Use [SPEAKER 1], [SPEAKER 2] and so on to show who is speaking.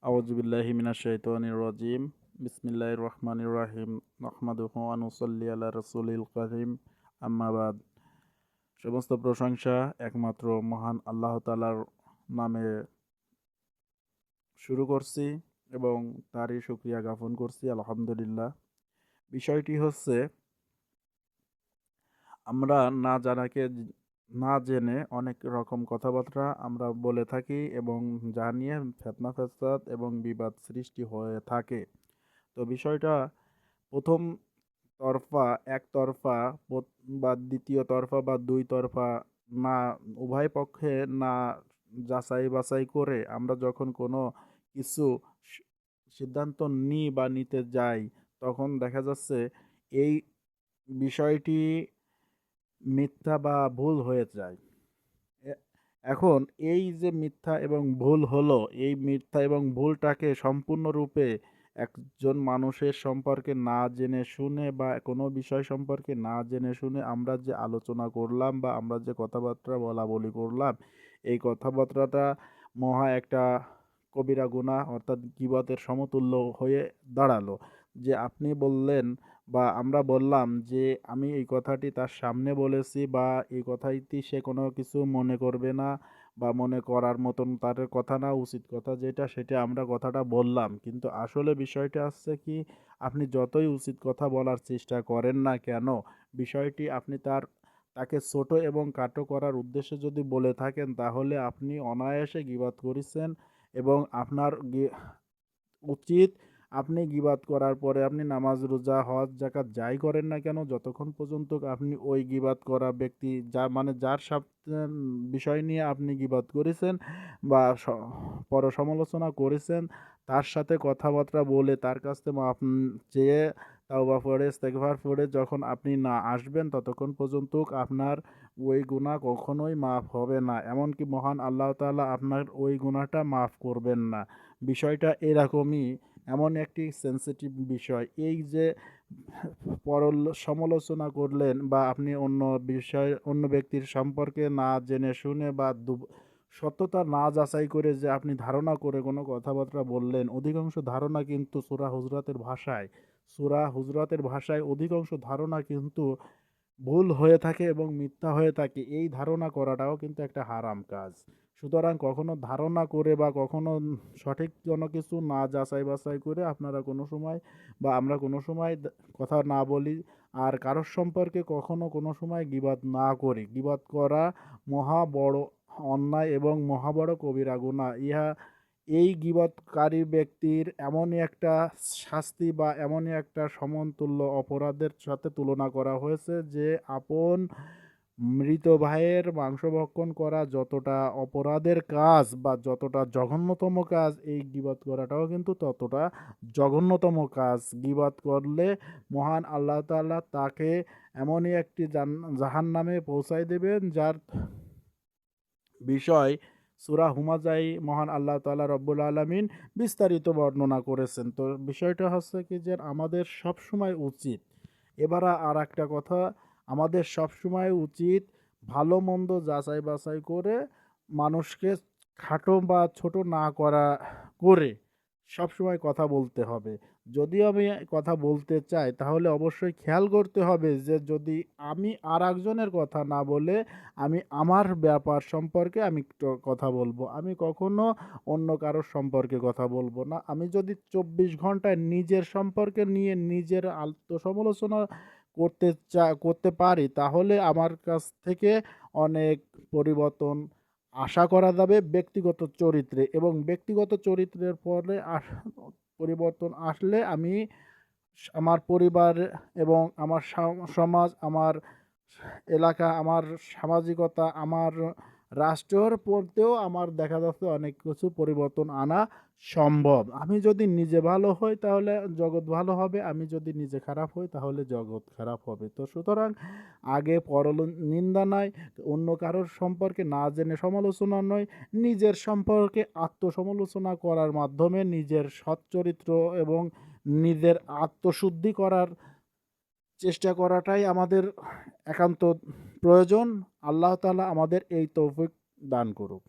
[SPEAKER 1] আউযুবিল্লাহি মিনাশ শাইতানির রাজিম। বিসমিল্লাহির রহমানির রহিম। নাহমাদুহু ওয়া নুসাল্লি আলা রাসূলিল কারীম। আম্মা বাদ। সমস্ত প্রশংসা একমাত্র মহান আল্লাহ তাআলার নামে শুরু করছি এবং তারই শুকরিয়া জ্ঞাপন করছি আলহামদুলিল্লাহ। বিষয়টি হচ্ছে আমরা না জেনে অনেক রকম কথাবার্তা আমরা বলে থাকি এবং যা নিয়ে ফিতনা ফাসাদ এবং বিবাদ সৃষ্টি হয়ে থাকে। তো বিষয়টা প্রথম তরফা একতরফা বা দ্বিতীয় তরফা বা দুই তরফা না, উভয় পক্ষে না যাচাই বাছাই করে আমরা যখন কোনো কিছু সি- সিদ্ধান্ত নিই বা নিতে যাই, তখন দেখা যাচ্ছে এই বিষয়টি মিথ্যা বা ভুল হয়ে যায়। এ- এখন এই যে মিথ্যা এবং ভুল হলো, এই মিথ্যা এবং ভুলটাকে সম্পূর্ণরূপে একজন মানুষের সম্পর্কে না জেনে শুনে বা কোনো বিষয় সম্পর্কে না জেনে শুনে আমরা যে আলোচনা করলাম বা আমরা যে কথাবার্তা বলা বলি করলাম, এই কথাবার্তাটা মহা একটা কবিরা গুনাহ অর্থাৎ গীবতের সমতুল্য হয়ে দাঁড়ালো। যে আপনি বললেন বা আমরা বললাম যে আমি এই কথাটি তার সামনে বলেছি বা এই কথাটি সে কোনো কিছু মনে করবে না বা মনে করার মতন তার কথা না, উচিত কথা যেটা সেটা আমরা কথাটা বললাম, কিন্তু আসলে বিষয়টা হচ্ছে কি, আপনি যতই উচিত কথা বলার চেষ্টা করেন না কেন, বিষয়টি আপনি তাকে ছোট এবং খাটো করার উদ্দেশ্যে যদি বলে থাকেন, তাহলে আপনি অনায়াসে গীবত করেছেন এবং আপনার উচিত আপনি গীবাত করার পরে আপনি নামাজ রোজা হজ যাকাত যাই করেন না কেন, যতক্ষণ পর্যন্ত আপনি ওই গীবাত করা ব্যক্তি যার বিষয় নিয়ে আপনি গীবাত করেছেন বা পর সমালোচনা করেছেন, তার সাথে কথাবার্তা বলে তার কাছ থেকে মাপ চেয়ে তাওবা পড়ে ইস্তেগফার পড়ে যখন আপনি না আসবেন, ততক্ষণ পর্যন্ত আপনার ওই গুনাহ কখনোই মাফ হবে না। এমনকি মহান আল্লাহ তাআলা আপনার ওই গুনাহটা মাফ করবেন না। বিষয়টা এরকমই, এমন একটি সেনসিটিভ বিষয়। এই যে সমালোচনা করলেন বা আপনি অন্য ব্যক্তির সম্পর্কে না জেনে শুনে বা সত্যতা না যাচাই করে যে আপনি ধারণা করে কোনো কথাবার্তা বললেন, অধিকাংশ ধারণা কিন্তু সূরা হুজরাতের ভাষায় অধিকাংশ ধারণা কিন্তু ভুল হয়ে থাকে এবং মিথ্যা হয়ে থাকে। এই ধারণা করাটাও কিন্তু একটা হারাম কাজ। সুতরাং কখনো ধারণা করে বা কখনো সঠিক কোনো কিছু না যাচাই বাছাই করে আপনারা কোনো সময় বা আমরা কোনো সময় কথা না বলি। আর কারোর সম্পর্কে কখনো কোনো সময় গীবাত না করি। গীবাত করা মহা বড় অন্যায় এবং মহা বড় কবিরা গুনাহ। এই গীবতকারী ব্যক্তির এমনই একটা শাস্তি বা এমনই একটা সমতুল্য অপরাধের সাথে তুলনা করা হয়েছে যে আপন মৃত ভাইয়ের মাংস ভক্ষণ করা যতটা অপরাধের কাজ বা যতটা জঘন্যতম কাজ, এই গীবত করাটাও কিন্তু ততটা জঘন্যতম কাজ। গীবত করলে মহান আল্লাহ তাআলা তাকে এমনই একটি জাহান্নামে পৌঁছায় দেবেন, যার বিষয় সূরা হুমাযায় মহান আল্লাহ তাআলা রব্বুল আলামিন বিস্তারিত বর্ণনা করেছেন। তো বিষয়টা হচ্ছে কি যে আমাদের সবসময় উচিত, এবার আরেকটা কথা, আমাদের সবসময় উচিত ভালো মন্দ যাচাই বাছাই করে মানুষকে খাটো বা ছোট না করে সবসময় কথা বলতে হবে। যদি আমি কথা বলতে চাই, তাহলে অবশ্যই খেয়াল করতে হবে যে যদি আমি আরেকজনের কথা না বলে আমি আমার ব্যাপার সম্পর্কে আমি কথা বলবো। আমি কখনো অন্য কারোর সম্পর্কে কথা বলবো না। আমি যদি ২৪ ঘন্টায় নিজের সম্পর্কে নিয়ে নিজের আত্মসমালোচনা করতে পারি, তাহলে আমার কাছ থেকে অনেক পরিবর্তন আশা করা যাবে ব্যক্তিগত চরিত্রে, এবং ব্যক্তিগত চরিত্রের পরে পরিবর্তন আসলে আমি আমার পরিবার এবং আমার সমাজ, আমার এলাকা, আমার সামাজিকতা, আমার রাষ্ট্রের মধ্যেও আমার দেখা যাচ্ছে অনেক কিছু পরিবর্তন আনা সম্ভব। আমি যদি নিজে ভালো হই তাহলে জগৎ ভালো হবে, আমি যদি নিজে খারাপ হই তাহলে জগৎ খারাপ হবে। তো সুতরাং আগে নিন্দা নয়, অন্য কারোর সম্পর্কে না জেনে সমালোচনা নয়, নিজের সম্পর্কে আত্মসমালোচনা করার মাধ্যমে নিজের সচ্চরিত্র এবং নিজের আত্মশুদ্ধি করার চেষ্টা করাটাই আমাদের একান্ত প্রয়োজন। আল্লাহ তাআলা আমাদের এই তৌফিক দান করুক।